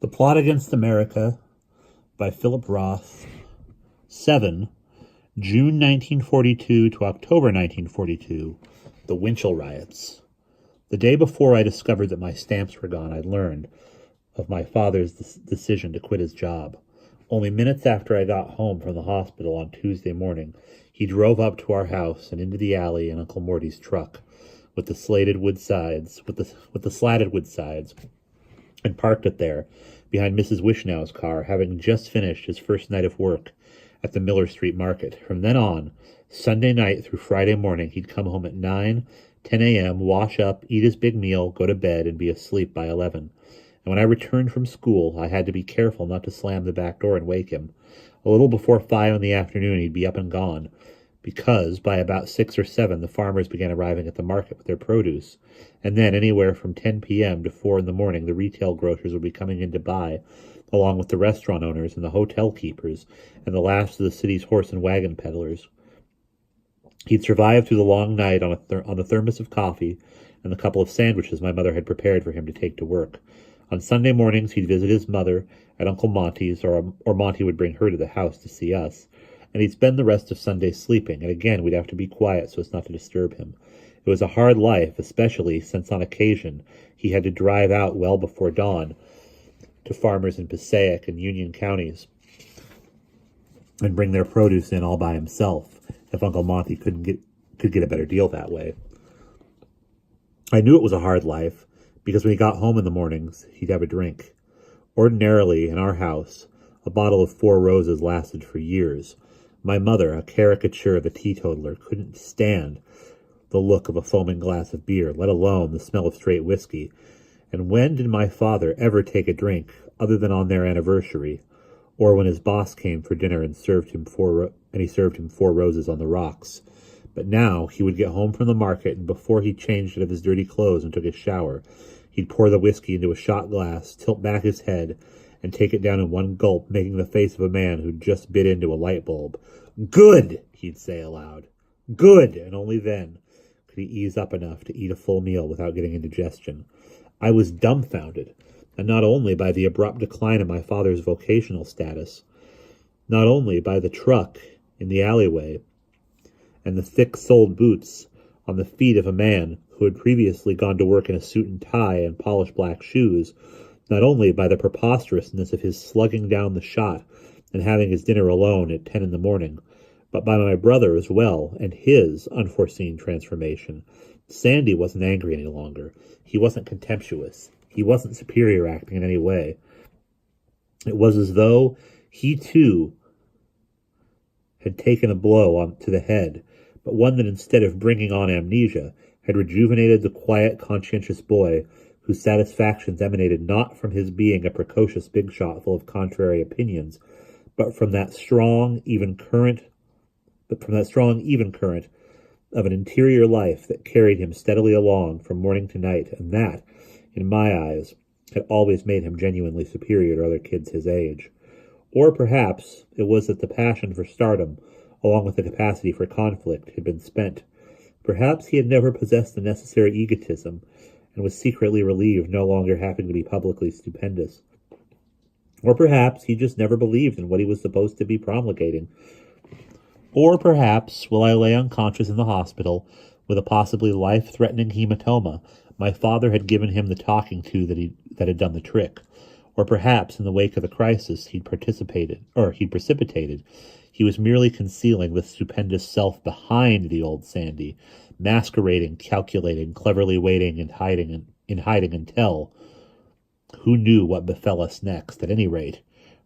The Plot Against America by Philip Roth. 7. June 1942 to October 1942. The Winchell Riots. The day before I discovered that my stamps were gone, I learned of my father's decision to quit his job. Only minutes after I got home from the hospital on Tuesday morning, he drove up to our house and into the alley in Uncle Morty's truck with the slatted wood sides, and parked it there behind Mrs. Wishnow's car, having just finished his first night of work at the Miller Street Market. From then on, Sunday night through Friday morning, he'd come home at 9, 10 a.m., wash up, eat his big meal, go to bed, and be asleep by 11. And when I returned from school, I had to be careful not to slam the back door and wake him. A little before 5 in the afternoon, he'd be up and gone, because by about 6 or 7, the farmers began arriving at the market with their produce. And then, anywhere from 10 p.m. to 4 in the morning, the retail grocers would be coming in to buy, along with the restaurant owners and the hotel keepers, and the last of the city's horse and wagon peddlers. He'd survived through the long night on a thermos of coffee and the couple of sandwiches my mother had prepared for him to take to work. On Sunday mornings, he'd visit his mother at Uncle Monty's, or Monty would bring her to the house to see us, and he'd spend the rest of Sunday sleeping, and again we'd have to be quiet so as not to disturb him. It was a hard life, especially since on occasion he had to drive out well before dawn to farmers in Passaic and Union counties and bring their produce in all by himself, if Uncle Monty could get a better deal that way. I knew it was a hard life, because when he got home in the mornings, he'd have a drink. Ordinarily, in our house, a bottle of Four Roses lasted for years. My mother, a caricature of a teetotaler, couldn't stand the look of a foaming glass of beer, let alone the smell of straight whiskey. And when did my father ever take a drink other than on their anniversary, or when his boss came for dinner and served him Four Roses on the rocks? But now he would get home from the market, and before he changed out of his dirty clothes and took his shower, he'd pour the whiskey into a shot glass, tilt back his head, and take it down in one gulp, making the face of a man who'd just bit into a light bulb. "Good!" he'd say aloud. "Good!" And only then could he ease up enough to eat a full meal without getting indigestion. I was dumbfounded, and not only by the abrupt decline in my father's vocational status, not only by the truck in the alleyway, and the thick-soled boots on the feet of a man who had previously gone to work in a suit and tie and polished black shoes, not only by the preposterousness of his slugging down the shot and having his dinner alone at 10 in the morning, but by my brother as well, and his unforeseen transformation. Sandy wasn't angry any longer. He wasn't contemptuous. He wasn't superior acting in any way. It was as though he, too, had taken a blow to the head, but one that, instead of bringing on amnesia, had rejuvenated the quiet, conscientious boy whose satisfactions emanated not from his being a precocious big shot full of contrary opinions, but from that strong, even current of an interior life that carried him steadily along from morning to night, and that, in my eyes, had always made him genuinely superior to other kids his age. Or perhaps it was that the passion for stardom, along with the capacity for conflict, had been spent. Perhaps he had never possessed the necessary egotism, and was secretly relieved no longer having to be publicly stupendous. Or perhaps he just never believed in what he was supposed to be promulgating. Or perhaps, while I lay unconscious in the hospital, with a possibly life-threatening hematoma, my father had given him the talking to that had done the trick. Or perhaps, in the wake of the crisis he'd precipitated, he was merely concealing the stupendous self behind the old Sandy, masquerading, calculating, cleverly waiting and hiding until who knew what befell us next. At any rate,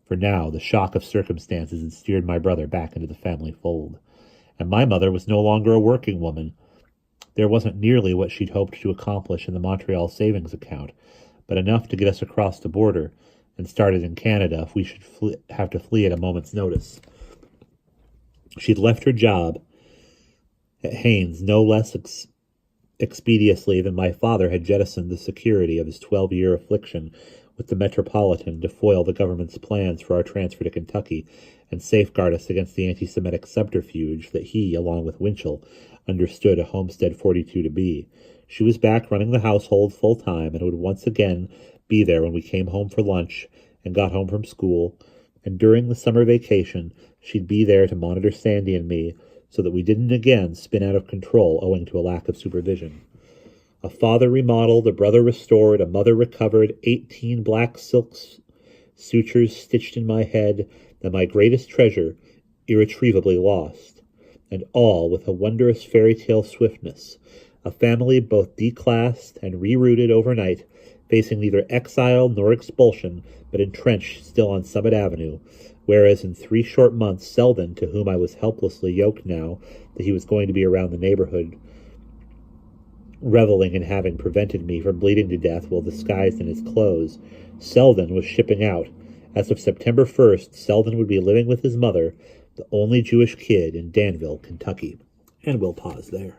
for now, the shock of circumstances had steered my brother back into the family fold. And my mother was no longer a working woman. There wasn't nearly what she'd hoped to accomplish in the Montreal savings account, but enough to get us across the border and started in Canada if we should have to flee at a moment's notice. She'd left her job at Haynes no less expeditiously than my father had jettisoned the security of his 12-year affliction with the Metropolitan to foil the government's plans for our transfer to Kentucky and safeguard us against the anti-Semitic subterfuge that he, along with Winchell, understood a Homestead 42 to be. She was back running the household full-time and would once again be there when we came home for lunch and got home from school, and during the summer vacation, she'd be there to monitor Sandy and me so that we didn't again spin out of control owing to a lack of supervision. A father remodeled, a brother restored, a mother recovered, 18 black silk sutures stitched in my head, and my greatest treasure irretrievably lost. And all with a wondrous fairy tale swiftness, a family both declassed and rerouted overnight, facing neither exile nor expulsion, but entrenched still on Summit Avenue, whereas in 3 short months Selden, to whom I was helplessly yoked now that he was going to be around the neighborhood, reveling in having prevented me from bleeding to death while disguised in his clothes, Selden was shipping out. As of September 1st, Selden would be living with his mother, the only Jewish kid in Danville, Kentucky. And we'll pause there.